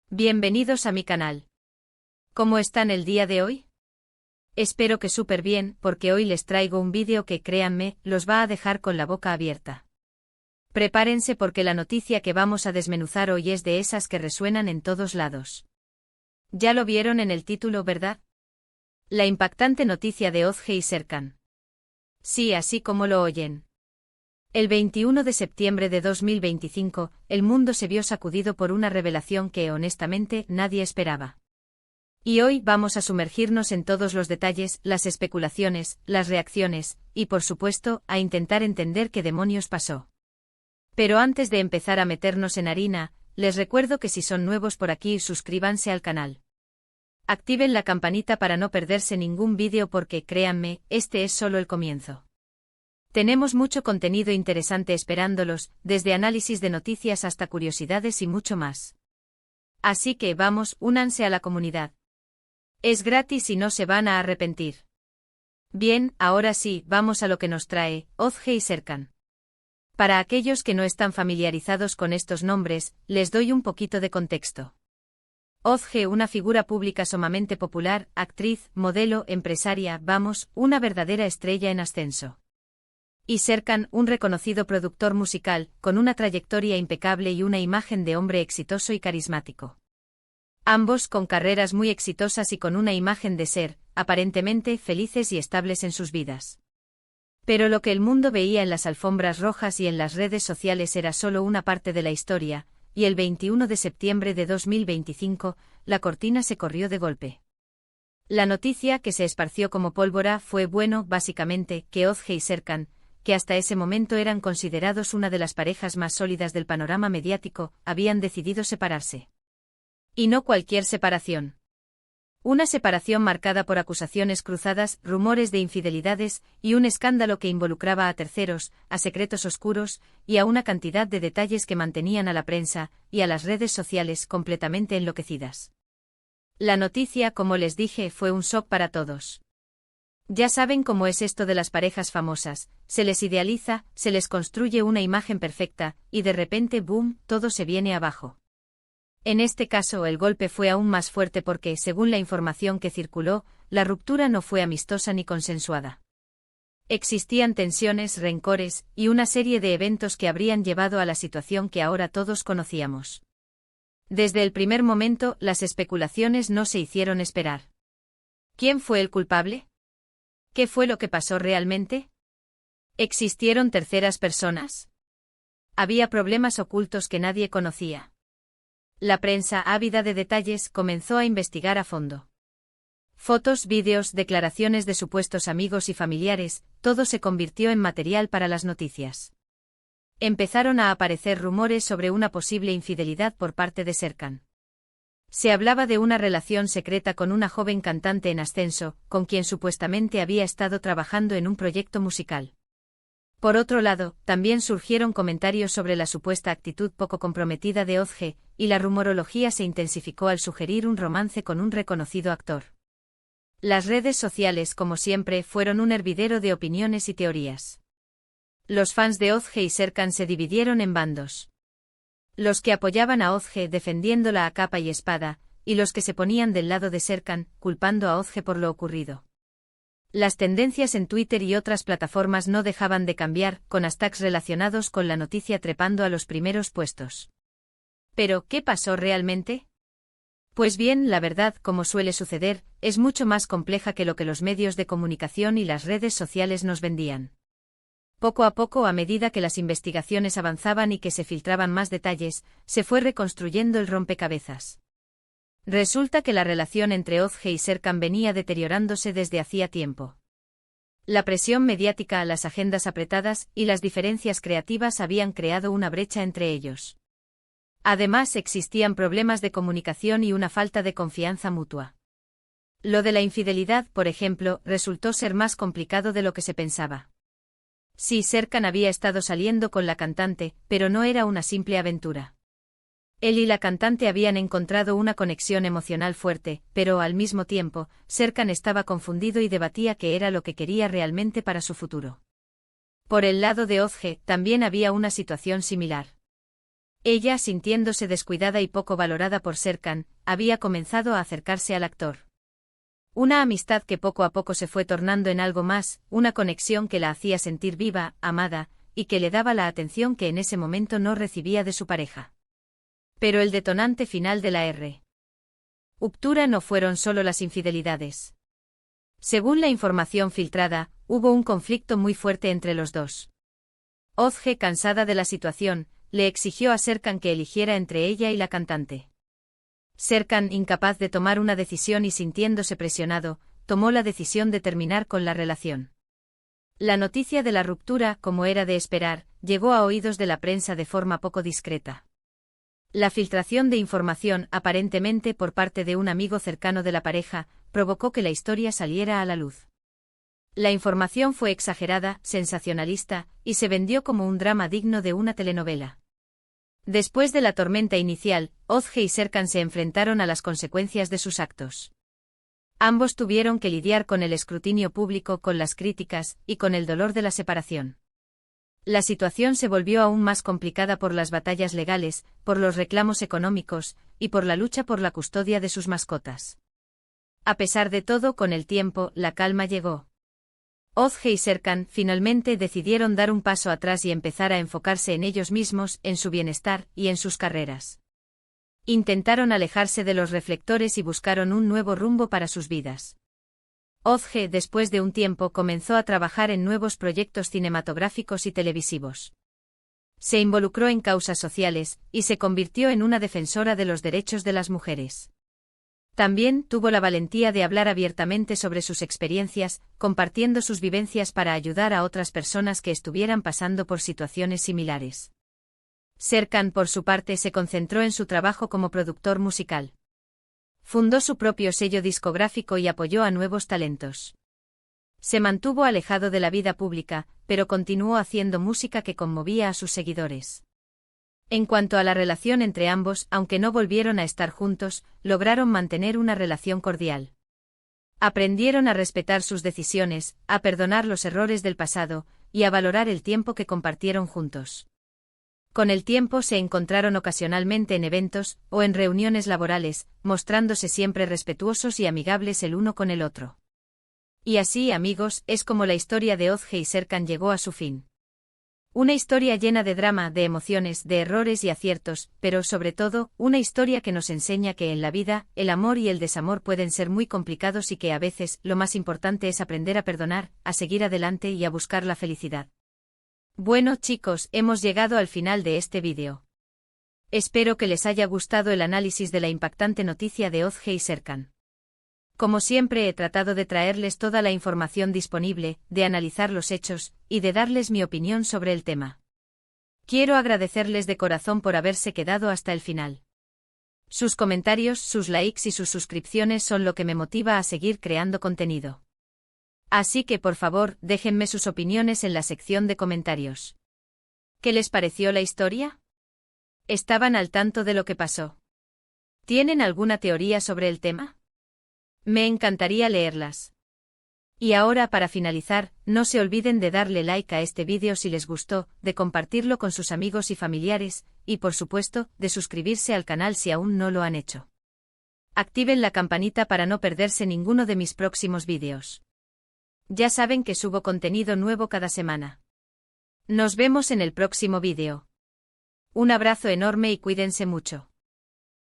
Bienvenidos a mi canal. ¿Cómo están el día de hoy? Espero que súper bien, porque hoy les traigo un vídeo que, créanme, los va a dejar con la boca abierta. Prepárense porque la noticia que vamos a desmenuzar hoy es de esas que resuenan en todos lados. Ya lo vieron en el título, ¿verdad? La impactante noticia de Ozge y Serkan. Sí, así como lo oyen. El 21 de septiembre de 2025, el mundo se vio sacudido por una revelación que, honestamente, nadie esperaba. Y hoy vamos a sumergirnos en todos los detalles, las especulaciones, las reacciones, y por supuesto, a intentar entender qué demonios pasó. Pero antes de empezar a meternos en harina, les recuerdo que si son nuevos por aquí, suscríbanse al canal. Activen la campanita para no perderse ningún vídeo porque, créanme, este es solo el comienzo. Tenemos mucho contenido interesante esperándolos, desde análisis de noticias hasta curiosidades y mucho más. Así que vamos, únanse a la comunidad. Es gratis y no se van a arrepentir. Bien, ahora sí, vamos a lo que nos trae, Ozge y Serkan. Para aquellos que no están familiarizados con estos nombres, les doy un poquito de contexto. Ozge, una figura pública sumamente popular, actriz, modelo, empresaria, vamos, una verdadera estrella en ascenso. Y Serkan, un reconocido productor musical, con una trayectoria impecable y una imagen de hombre exitoso y carismático. Ambos con carreras muy exitosas y con una imagen de ser, aparentemente, felices y estables en sus vidas. Pero lo que el mundo veía en las alfombras rojas y en las redes sociales era solo una parte de la historia, y el 21 de septiembre de 2025, la cortina se corrió de golpe. La noticia que se esparció como pólvora fue, básicamente, que Ozge y Serkan, que hasta ese momento eran considerados una de las parejas más sólidas del panorama mediático, habían decidido separarse. Y no cualquier separación. Una separación marcada por acusaciones cruzadas, rumores de infidelidades, y un escándalo que involucraba a terceros, a secretos oscuros, y a una cantidad de detalles que mantenían a la prensa, y a las redes sociales completamente enloquecidas. La noticia, como les dije, fue un shock para todos. Ya saben cómo es esto de las parejas famosas, se les idealiza, se les construye una imagen perfecta, y de repente, ¡boom!, todo se viene abajo. En este caso el golpe fue aún más fuerte porque, según la información que circuló, la ruptura no fue amistosa ni consensuada. Existían tensiones, rencores, y una serie de eventos que habrían llevado a la situación que ahora todos conocíamos. Desde el primer momento, las especulaciones no se hicieron esperar. ¿Quién fue el culpable? ¿Qué fue lo que pasó realmente? ¿Existieron terceras personas? ¿Había problemas ocultos que nadie conocía? La prensa, ávida de detalles, comenzó a investigar a fondo. Fotos, vídeos, declaraciones de supuestos amigos y familiares, todo se convirtió en material para las noticias. Empezaron a aparecer rumores sobre una posible infidelidad por parte de Serkan. Se hablaba de una relación secreta con una joven cantante en ascenso, con quien supuestamente había estado trabajando en un proyecto musical. Por otro lado, también surgieron comentarios sobre la supuesta actitud poco comprometida de Ozge, y la rumorología se intensificó al sugerir un romance con un reconocido actor. Las redes sociales, como siempre, fueron un hervidero de opiniones y teorías. Los fans de Ozge y Serkan se dividieron en bandos. Los que apoyaban a Ozge defendiéndola a capa y espada, y los que se ponían del lado de Serkan, culpando a Ozge por lo ocurrido. Las tendencias en Twitter y otras plataformas no dejaban de cambiar, con hashtags relacionados con la noticia trepando a los primeros puestos. ¿Pero qué pasó realmente? Pues bien, la verdad, como suele suceder, es mucho más compleja que lo que los medios de comunicación y las redes sociales nos vendían. Poco a poco, a medida que las investigaciones avanzaban y que se filtraban más detalles, se fue reconstruyendo el rompecabezas. Resulta que la relación entre Ozge y Serkan venía deteriorándose desde hacía tiempo. La presión mediática, las agendas apretadas y las diferencias creativas habían creado una brecha entre ellos. Además, existían problemas de comunicación y una falta de confianza mutua. Lo de la infidelidad, por ejemplo, resultó ser más complicado de lo que se pensaba. Sí, Serkan había estado saliendo con la cantante, pero no era una simple aventura. Él y la cantante habían encontrado una conexión emocional fuerte, pero al mismo tiempo, Serkan estaba confundido y debatía qué era lo que quería realmente para su futuro. Por el lado de Ozge, también había una situación similar. Ella, sintiéndose descuidada y poco valorada por Serkan, había comenzado a acercarse al actor. Una amistad que poco a poco se fue tornando en algo más, una conexión que la hacía sentir viva, amada, y que le daba la atención que en ese momento no recibía de su pareja. Pero el detonante final de la ruptura no fueron solo las infidelidades. Según la información filtrada, hubo un conflicto muy fuerte entre los dos. Özge, cansada de la situación, le exigió a Serkan que eligiera entre ella y la cantante. Serkan, incapaz de tomar una decisión y sintiéndose presionado, tomó la decisión de terminar con la relación. La noticia de la ruptura, como era de esperar, llegó a oídos de la prensa de forma poco discreta. La filtración de información, aparentemente por parte de un amigo cercano de la pareja, provocó que la historia saliera a la luz. La información fue exagerada, sensacionalista, y se vendió como un drama digno de una telenovela. Después de la tormenta inicial, Özge y Serkan se enfrentaron a las consecuencias de sus actos. Ambos tuvieron que lidiar con el escrutinio público, con las críticas, y con el dolor de la separación. La situación se volvió aún más complicada por las batallas legales, por los reclamos económicos, y por la lucha por la custodia de sus mascotas. A pesar de todo, con el tiempo, la calma llegó. Özge y Serkan finalmente decidieron dar un paso atrás y empezar a enfocarse en ellos mismos, en su bienestar y en sus carreras. Intentaron alejarse de los reflectores y buscaron un nuevo rumbo para sus vidas. Özge, después de un tiempo, comenzó a trabajar en nuevos proyectos cinematográficos y televisivos. Se involucró en causas sociales, y se convirtió en una defensora de los derechos de las mujeres. También tuvo la valentía de hablar abiertamente sobre sus experiencias, compartiendo sus vivencias para ayudar a otras personas que estuvieran pasando por situaciones similares. Serkan, por su parte, se concentró en su trabajo como productor musical. Fundó su propio sello discográfico y apoyó a nuevos talentos. Se mantuvo alejado de la vida pública, pero continuó haciendo música que conmovía a sus seguidores. En cuanto a la relación entre ambos, aunque no volvieron a estar juntos, lograron mantener una relación cordial. Aprendieron a respetar sus decisiones, a perdonar los errores del pasado, y a valorar el tiempo que compartieron juntos. Con el tiempo se encontraron ocasionalmente en eventos o en reuniones laborales, mostrándose siempre respetuosos y amigables el uno con el otro. Y así, amigos, es como la historia de Özge y Serkan llegó a su fin. Una historia llena de drama, de emociones, de errores y aciertos, pero sobre todo, una historia que nos enseña que en la vida, el amor y el desamor pueden ser muy complicados y que a veces, lo más importante es aprender a perdonar, a seguir adelante y a buscar la felicidad. Bueno, chicos, hemos llegado al final de este vídeo. Espero que les haya gustado el análisis de la impactante noticia de Özge y Serkan. Como siempre, he tratado de traerles toda la información disponible, de analizar los hechos, y de darles mi opinión sobre el tema. Quiero agradecerles de corazón por haberse quedado hasta el final. Sus comentarios, sus likes y sus suscripciones son lo que me motiva a seguir creando contenido. Así que por favor, déjenme sus opiniones en la sección de comentarios. ¿Qué les pareció la historia? ¿Estaban al tanto de lo que pasó? ¿Tienen alguna teoría sobre el tema? Me encantaría leerlas. Y ahora, para finalizar, no se olviden de darle like a este vídeo si les gustó, de compartirlo con sus amigos y familiares, y por supuesto, de suscribirse al canal si aún no lo han hecho. Activen la campanita para no perderse ninguno de mis próximos vídeos. Ya saben que subo contenido nuevo cada semana. Nos vemos en el próximo vídeo. Un abrazo enorme y cuídense mucho.